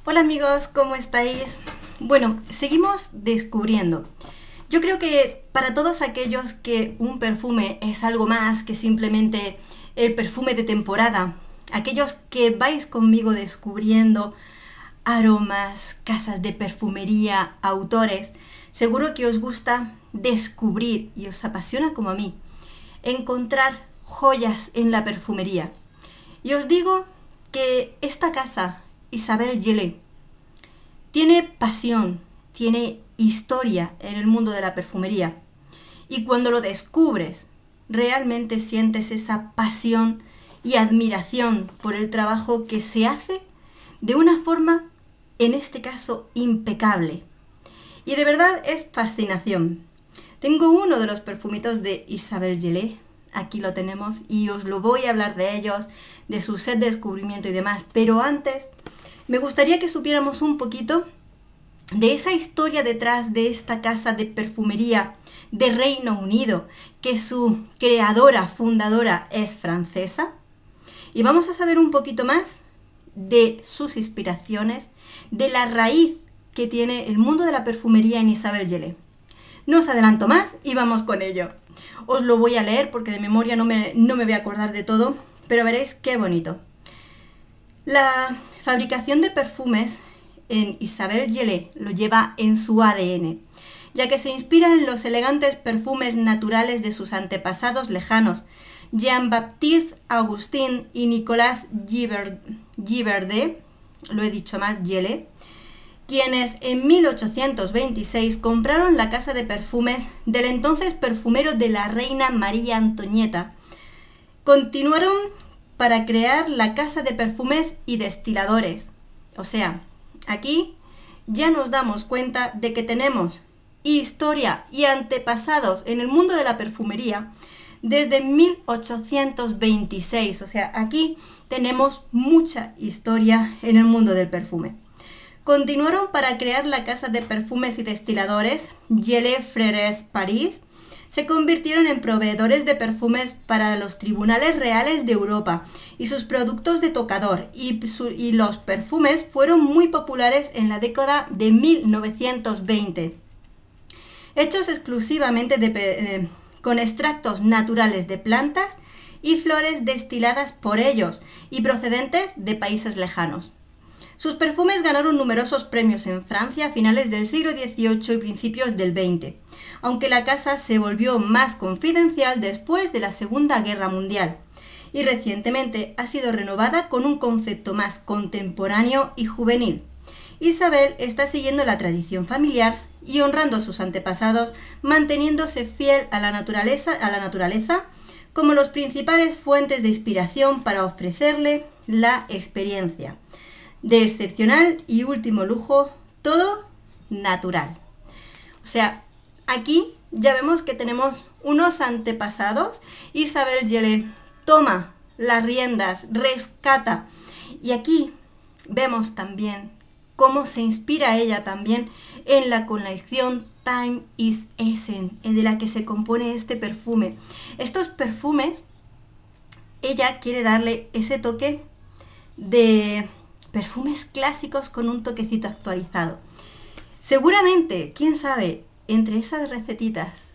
Hola amigos, ¿cómo estáis? Bueno, seguimos descubriendo. Yo creo que para todos aquellos que un perfume es algo más que simplemente el perfume de temporada, aquellos que vais conmigo descubriendo aromas, casas de perfumería, autores, seguro que os gusta descubrir y os apasiona como a mí, encontrar joyas en la perfumería. Y os digo que esta casa, Isabel Gillet, tiene pasión, tiene historia en el mundo de la perfumería. Y cuando lo descubres, realmente sientes esa pasión y admiración por el trabajo que se hace de una forma, en este caso, impecable. Y de verdad es fascinación. Tengo uno de los perfumitos de Isabel Gillet, aquí lo tenemos, y os lo voy a hablar de ellos, de su set de descubrimiento y demás. Pero antes, me gustaría que supiéramos un poquito de esa historia detrás de esta casa de perfumería de Reino Unido, que su creadora, fundadora es francesa. Y vamos a saber un poquito más de sus inspiraciones, de la raíz que tiene el mundo de la perfumería en Isabel Gillet. No os adelanto más y vamos con ello. Os lo voy a leer porque de memoria no me voy a acordar de todo, pero veréis qué bonito. La fabricación de perfumes en Isabel Gillet lo lleva en su ADN, ya que se inspira en los elegantes perfumes naturales de sus antepasados lejanos, Jean-Baptiste Augustin y Nicolas Giverdet, lo he dicho mal, Gillet, quienes en 1826 compraron la casa de perfumes del entonces perfumero de la reina María Antonieta. Continuaron para crear la casa de perfumes y destiladores. O sea, aquí ya nos damos cuenta de que tenemos historia y antepasados en el mundo de la perfumería desde 1826. O sea, aquí tenemos mucha historia en el mundo del perfume. Continuaron para crear la casa de perfumes y destiladores Gillet Frères Paris. Se convirtieron en proveedores de perfumes para los tribunales reales de Europa y sus productos de tocador, y los perfumes fueron muy populares en la década de 1920. Hechos exclusivamente con extractos naturales de plantas y flores destiladas por ellos y procedentes de países lejanos. Sus perfumes ganaron numerosos premios en Francia a finales del siglo XVIII y principios del XX, aunque la casa se volvió más confidencial después de la Segunda Guerra Mundial, y recientemente ha sido renovada con un concepto más contemporáneo y juvenil. Isabel está siguiendo la tradición familiar y honrando a sus antepasados, manteniéndose fiel a la naturaleza como los principales fuentes de inspiración para ofrecerle la experiencia de excepcional y último lujo, todo natural. O sea, aquí ya vemos que tenemos unos antepasados. Isabel Gillet toma las riendas, rescata. Y aquí vemos también cómo se inspira ella también en la colección Time is Essence, de la que se compone este perfume. Estos perfumes, ella quiere darle ese toque de perfumes clásicos con un toquecito actualizado. Seguramente, quién sabe, entre esas recetitas,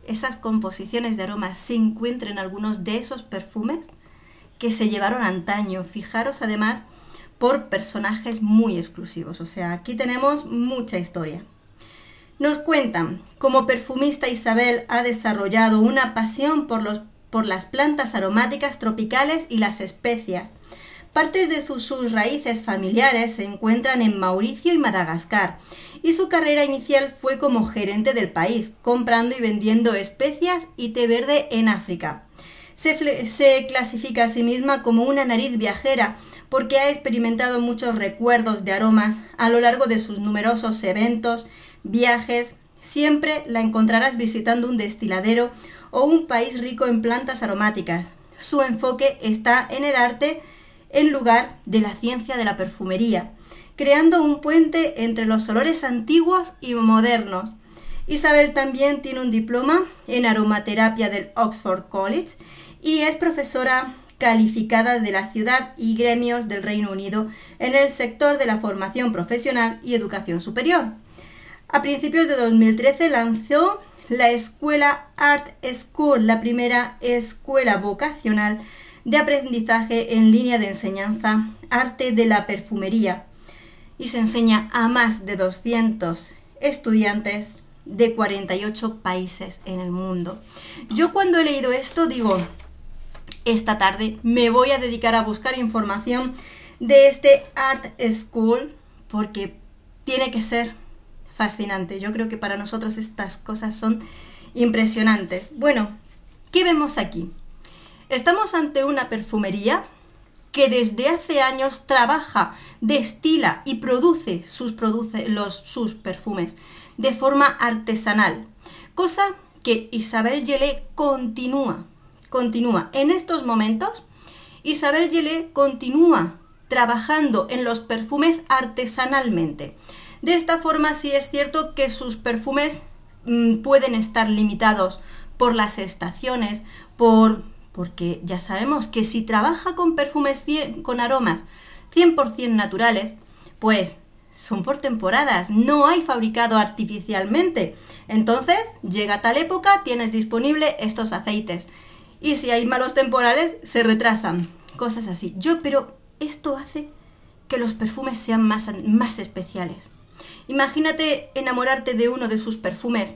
esas composiciones de aromas, se encuentren algunos de esos perfumes que se llevaron antaño. Fijaros además por personajes muy exclusivos. O sea, aquí tenemos mucha historia. Nos cuentan, como perfumista Isabel ha desarrollado una pasión por las plantas aromáticas tropicales y las especias. Partes de sus raíces familiares se encuentran en Mauricio y Madagascar, y su carrera inicial fue como gerente del país, comprando y vendiendo especias y té verde en África. Se clasifica a sí misma como una nariz viajera porque ha experimentado muchos recuerdos de aromas a lo largo de sus numerosos eventos, viajes. Siempre la encontrarás visitando un destiladero o un país rico en plantas aromáticas. Su enfoque está en el arte en lugar de la ciencia de la perfumería, creando un puente entre los olores antiguos y modernos. Isabel también tiene un diploma en aromaterapia del Oxford College y es profesora calificada de la ciudad y gremios del Reino Unido en el sector de la formación profesional y educación superior. A principios de 2013 lanzó la escuela Art School, la primera escuela vocacional de aprendizaje en línea de enseñanza, arte de la perfumería, y se enseña a más de 200 estudiantes de 48 países en el mundo. Yo cuando he leído esto digo, esta tarde me voy a dedicar a buscar información de este Art School porque tiene que ser fascinante. Yo creo que para nosotros estas cosas son impresionantes. Bueno, ¿qué vemos aquí? Estamos ante una perfumería que desde hace años trabaja, destila y produce sus perfumes de forma artesanal, cosa que Isabel Gellé continúa. En estos momentos, Isabel Gellé continúa trabajando en los perfumes artesanalmente. De esta forma sí es cierto que sus perfumes pueden estar limitados por las estaciones, porque ya sabemos que si trabaja con perfumes con aromas 100% naturales, pues son por temporadas, no hay fabricado artificialmente. Entonces, llega tal época, tienes disponible estos aceites. Y si hay malos temporales, se retrasan. Cosas así. Pero esto hace que los perfumes sean más especiales. Imagínate enamorarte de uno de sus perfumes,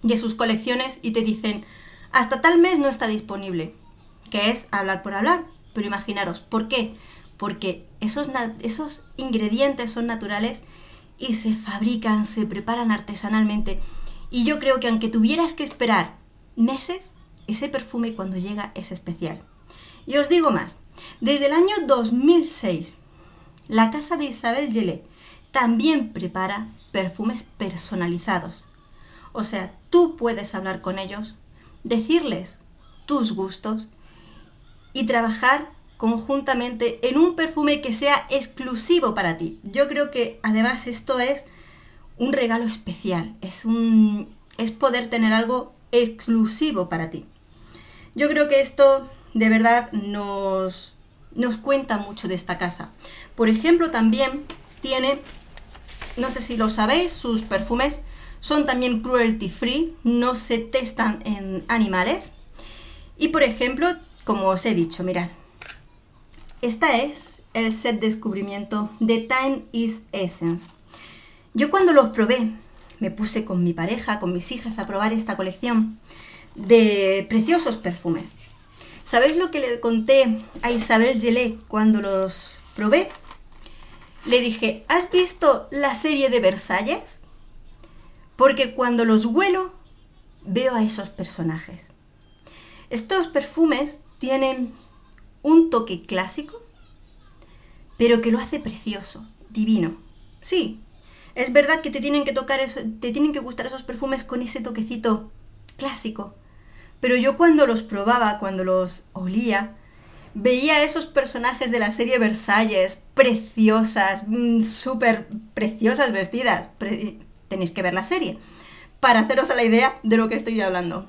de sus colecciones, y te dicen, hasta tal mes no está disponible. Que es hablar por hablar. Pero imaginaros, ¿por qué? Porque esos ingredientes son naturales y se fabrican, se preparan artesanalmente. Y yo creo que aunque tuvieras que esperar meses, ese perfume cuando llega es especial. Y os digo más, desde el año 2006, la casa de Isabel Gellé también prepara perfumes personalizados. O sea, tú puedes hablar con ellos, decirles tus gustos y trabajar conjuntamente en un perfume que sea exclusivo para ti. Yo creo que además esto es un regalo especial, es poder tener algo exclusivo para ti. Yo creo que esto de verdad nos cuenta mucho de esta casa. Por ejemplo, también tiene, no sé si lo sabéis, sus perfumes son también cruelty free, no se testan en animales. Y por ejemplo, como os he dicho, mirad, esta es el set descubrimiento de Time is Essence. Yo cuando los probé, me puse con mi pareja, con mis hijas, a probar esta colección de preciosos perfumes. ¿Sabéis lo que le conté a Isabel Gellé cuando los probé? Le dije, ¿has visto la serie de Versalles? Porque cuando los huelo, veo a esos personajes. Estos perfumes tienen un toque clásico, pero que lo hace precioso, divino. Sí, es verdad que te tienen que gustar esos perfumes con ese toquecito clásico. Pero yo cuando los probaba, cuando los olía, veía a esos personajes de la serie Versalles, preciosas, súper preciosas vestidas. Tenéis que ver la serie para haceros a la idea de lo que estoy hablando.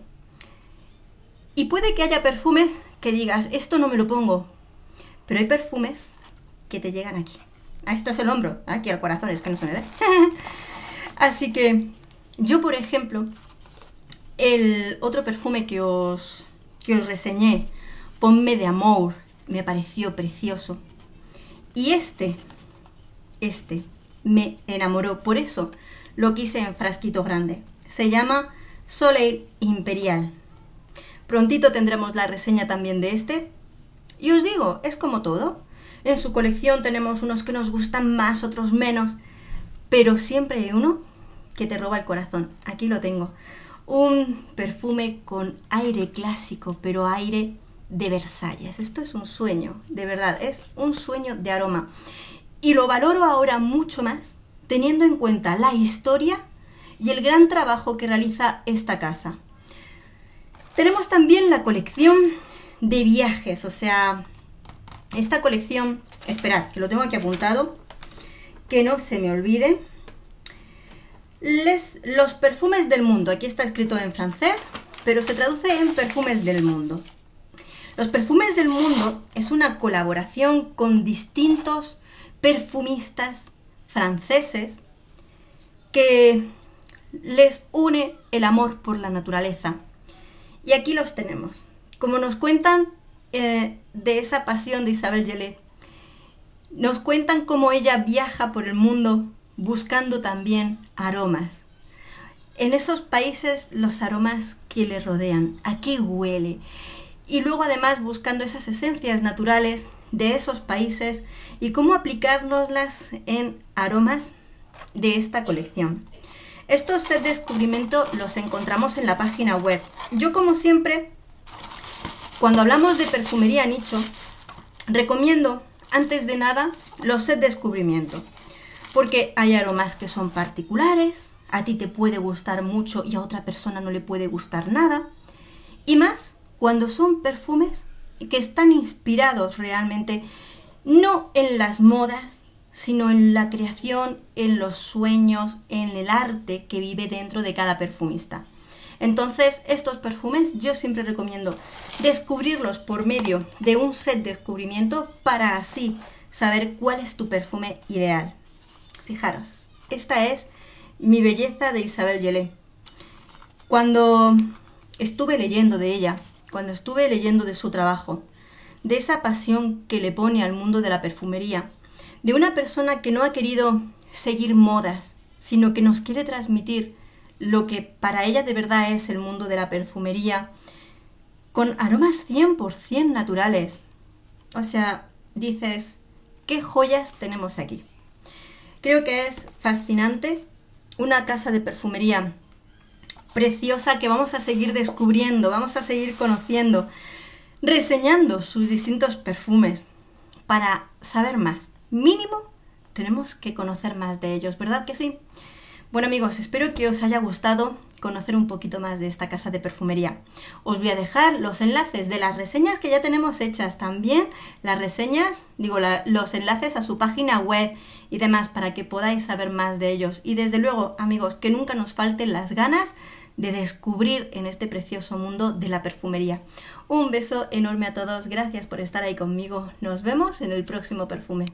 Y puede que haya perfumes que digas, esto no me lo pongo. Pero hay perfumes que te llegan aquí. Esto es el hombro, aquí al corazón, es que no se me ve. Así que yo, por ejemplo, el otro perfume que os reseñé, Pomme d'Amour, me pareció precioso. Y este me enamoró, por eso lo quise en frasquito grande. Se llama Soleil Imperial. Prontito tendremos la reseña también de este. Y os digo, es como todo. En su colección tenemos unos que nos gustan más, otros menos. Pero siempre hay uno que te roba el corazón. Aquí lo tengo. Un perfume con aire clásico, pero aire de Versalles. Esto es un sueño, de verdad. Es un sueño de aroma. Y lo valoro ahora mucho más, teniendo en cuenta la historia y el gran trabajo que realiza esta casa. Tenemos también la colección de viajes, o sea, esta colección, esperad, que lo tengo aquí apuntado, que no se me olvide. Los perfumes del mundo, aquí está escrito en francés, pero se traduce en perfumes del mundo. Los perfumes del mundo es una colaboración con distintos perfumistas franceses que les une el amor por la naturaleza. Y aquí los tenemos. Como nos cuentan de esa pasión de Isabelle Gellet, nos cuentan cómo ella viaja por el mundo buscando también aromas. En esos países los aromas que le rodean, a qué huele. Y luego además buscando esas esencias naturales de esos países y cómo aplicárnoslas en aromas de esta colección. Estos sets de descubrimiento los encontramos en la página web. Yo, como siempre, cuando hablamos de perfumería nicho, recomiendo antes de nada los sets de descubrimiento, porque hay aromas que son particulares, a ti te puede gustar mucho y a otra persona no le puede gustar nada, y más cuando son perfumes que están inspirados realmente no en las modas, sino en la creación, en los sueños, en el arte que vive dentro de cada perfumista. Entonces, estos perfumes yo siempre recomiendo descubrirlos por medio de un set de descubrimiento para así saber cuál es tu perfume ideal. Fijaros, esta es Mi belleza de Isabelle Gellet. Cuando estuve leyendo de ella, cuando estuve leyendo de su trabajo, de esa pasión que le pone al mundo de la perfumería, de una persona que no ha querido seguir modas, sino que nos quiere transmitir lo que para ella de verdad es el mundo de la perfumería, con aromas 100% naturales. O sea, dices, ¿qué joyas tenemos aquí? Creo que es fascinante, una casa de perfumería preciosa que vamos a seguir descubriendo, vamos a seguir conociendo, reseñando sus distintos perfumes para saber más. Mínimo, tenemos que conocer más de ellos, ¿verdad que sí? Bueno amigos, espero que os haya gustado conocer un poquito más de esta casa de perfumería. Os voy a dejar los enlaces de las reseñas que ya tenemos hechas, también las reseñas, los enlaces a su página web y demás para que podáis saber más de ellos. Y desde luego, amigos, que nunca nos falten las ganas de descubrir en este precioso mundo de la perfumería. Un beso enorme a todos, gracias por estar ahí conmigo. Nos vemos en el próximo perfume.